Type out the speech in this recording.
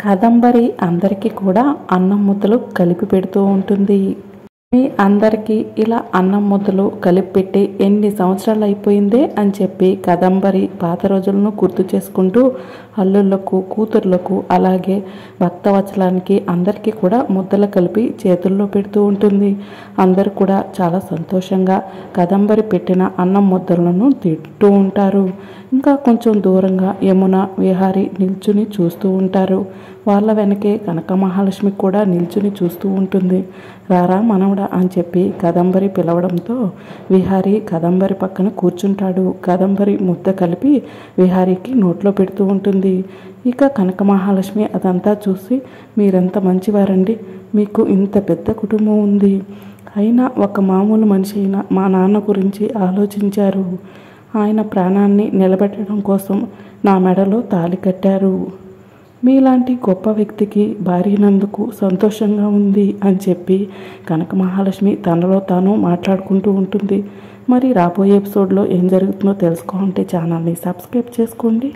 కాదంబరి అందరికీ కూడా అన్నం ముద్దలు కలిపి పెడుతూ ఉంటుంది. మీ అందరికీ ఇలా అన్నం ముద్దలు కలిపి పెట్టి ఎన్ని సంవత్సరాలు అయిపోయిందే అని చెప్పి కాదంబరి పాత రోజులను గుర్తు చేసుకుంటూ అల్లుళ్లకు, కూతుర్లకు, అలాగే భక్తవత్సలానికి అందరికీ కూడా ముద్దలు కలిపి చేతుల్లో పెడుతూ ఉంటుంది. అందరూ కూడా చాలా సంతోషంగా కాదంబరి పెట్టిన అన్నం ముద్దలను తింటూ ఉంటారు. ఇంకా కొంచెం దూరంగా యమున, విహారి నిల్చుని చూస్తూ ఉంటారు. వాళ్ళ వెనకే కనక మహాలక్ష్మి కూడా నిల్చుని చూస్తూ ఉంటుంది. రారా మనవడా అని చెప్పి కాదంబరి పిలవడంతో విహారి కాదంబరి పక్కన కూర్చుంటాడు. కాదంబరి ముద్ద కలిపి విహారికి నోట్లో పెడుతూ ఉంటుంది. ఇక కనక మహాలక్ష్మి అదంతా చూసి, మీరెంత మంచివారండి, మీకు ఇంత పెద్ద కుటుంబం ఉంది, అయినా ఒక మామూలు మనిషి అయినా మా నాన్న గురించి ఆలోచించారు. ఆయన ప్రాణాన్ని నిలబెట్టడం కోసం నా మెడలో తాళి కట్టారు. మీలాంటి గొప్ప వ్యక్తికి భార్యనందుకు సంతోషంగా ఉంది అని చెప్పి కనక మహాలక్ష్మి తనలో తాను మాట్లాడుకుంటూ ఉంటుంది. మరి రాబోయే ఎపిసోడ్లో ఏం జరుగుతుందో తెలుసుకోవాలంటే ఛానల్ని సబ్స్క్రైబ్ చేసుకోండి.